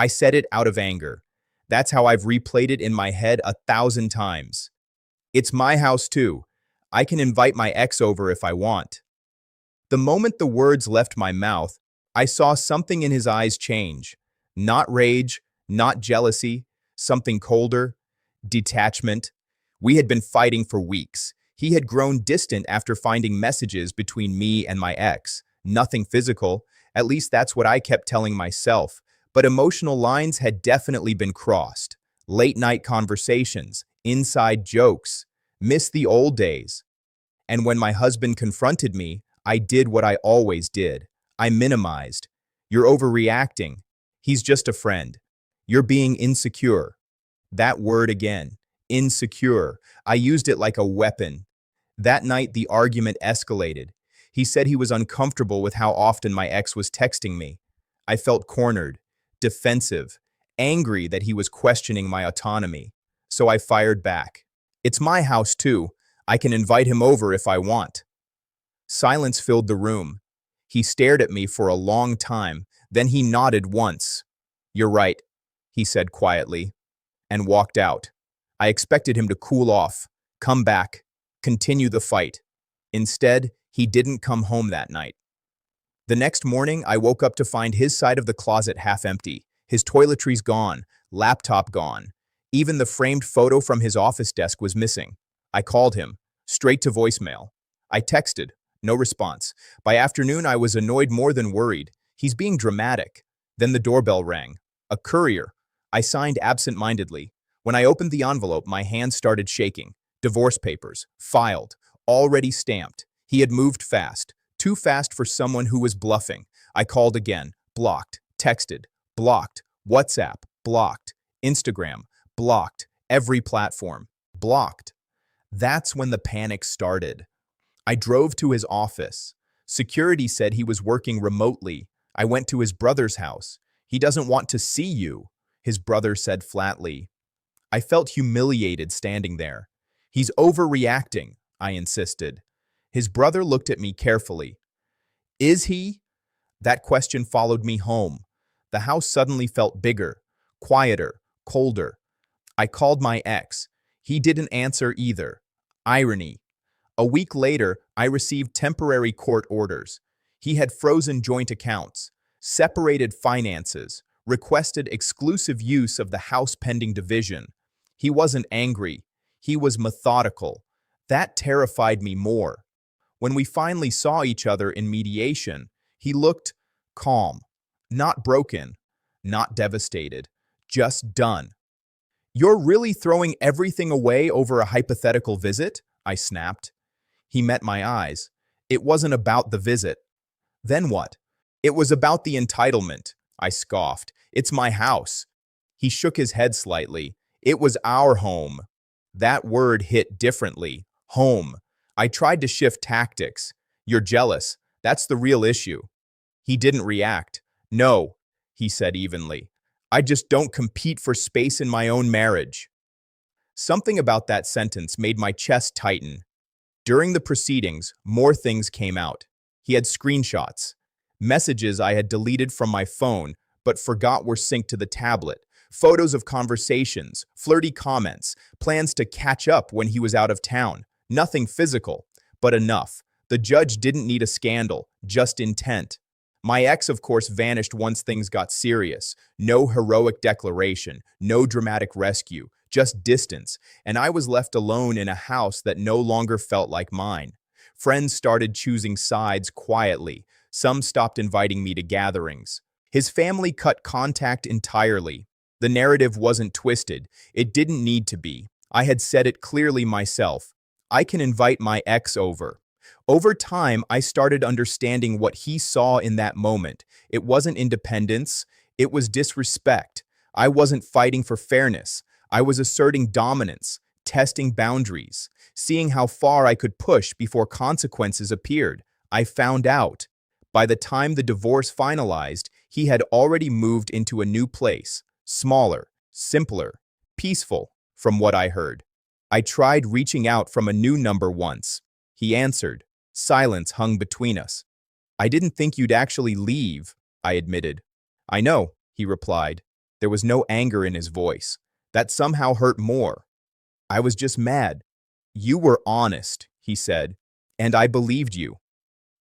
I said it out of anger. That's how I've replayed it in my head 1,000 times. It's my house too. I can invite my ex over if I want. The moment the words left my mouth, I saw something in his eyes change. Not rage, not jealousy, something colder, detachment. We had been fighting for weeks. He had grown distant after finding messages between me and my ex. Nothing physical, at least that's what I kept telling myself, but emotional lines had definitely been crossed. Late night conversations, inside jokes, miss the old days. And when my husband confronted me, I did what I always did. I minimized. You're overreacting. He's just a friend. You're being insecure. That word again, insecure. I used it like a weapon. That night, the argument escalated. He said he was uncomfortable with how often my ex was texting me. I felt cornered, defensive, angry that he was questioning my autonomy. So I fired back. It's my house too. I can invite him over if I want. Silence filled the room. He stared at me for a long time, then he nodded once. You're right, he said quietly, and walked out. I expected him to cool off, come back, continue the fight. Instead, he didn't come home that night. The next morning, I woke up to find his side of the closet half empty. His toiletries gone, laptop gone. Even the framed photo from his office desk was missing. I called him, straight to voicemail. I texted, no response. By afternoon, I was annoyed more than worried. He's being dramatic. Then the doorbell rang. A courier. I signed absent-mindedly. When I opened the envelope, my hands started shaking. Divorce papers, filed, already stamped. He had moved fast, too fast for someone who was bluffing. I called again, blocked, texted, blocked, WhatsApp, blocked, Instagram, blocked, every platform, blocked. That's when the panic started. I drove to his office. Security said he was working remotely. I went to his brother's house. He doesn't want to see you, his brother said flatly. I felt humiliated standing there. He's overreacting, I insisted. His brother looked at me carefully. Is he? That question followed me home. The house suddenly felt bigger, quieter, colder. I called my ex. He didn't answer either. Irony. A week later, I received temporary court orders. He had frozen joint accounts, separated finances, requested exclusive use of the house pending division. He wasn't angry. He was methodical. That terrified me more. When we finally saw each other in mediation, he looked calm, not broken, not devastated, just done. You're really throwing everything away over a hypothetical visit? I snapped. He met my eyes. It wasn't about the visit. Then what? It was about the entitlement, I scoffed. It's my house. He shook his head slightly. It was our home. That word hit differently. Home. I tried to shift tactics. You're jealous. That's the real issue. He didn't react. No, he said evenly. I just don't compete for space in my own marriage. Something about that sentence made my chest tighten. During the proceedings, more things came out. He had screenshots, messages I had deleted from my phone but forgot were synced to the tablet, photos of conversations, flirty comments, plans to catch up when he was out of town. Nothing physical, but enough. The judge didn't need a scandal, just intent. My ex, of course, vanished once things got serious. No heroic declaration, no dramatic rescue, just distance, and I was left alone in a house that no longer felt like mine. Friends started choosing sides quietly. Some stopped inviting me to gatherings. His family cut contact entirely. The narrative wasn't twisted. It didn't need to be. I had said it clearly myself. I can invite my ex over. Over time, I started understanding what he saw in that moment. It wasn't independence. It was disrespect. I wasn't fighting for fairness. I was asserting dominance, testing boundaries, seeing how far I could push before consequences appeared. I found out. By the time the divorce finalized, he had already moved into a new place, smaller, simpler, peaceful, from what I heard. I tried reaching out from a new number once. He answered. Silence hung between us. I didn't think you'd actually leave, I admitted. I know, he replied. There was no anger in his voice. That somehow hurt more. I was just mad. You were honest, he said, and I believed you.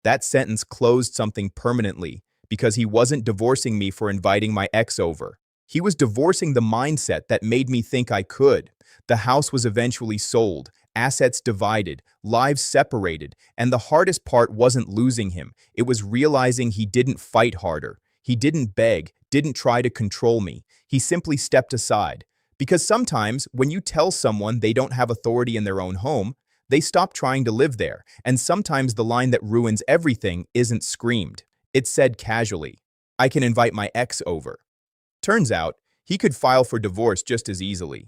That sentence closed something permanently because he wasn't divorcing me for inviting my ex over. He was divorcing the mindset that made me think I could. The house was eventually sold, assets divided, lives separated, and the hardest part wasn't losing him. It was realizing he didn't fight harder. He didn't beg, didn't try to control me. He simply stepped aside. Because sometimes, when you tell someone they don't have authority in their own home, they stop trying to live there, and sometimes the line that ruins everything isn't screamed. It's said casually, I can invite my ex over. Turns out, he could file for divorce just as easily.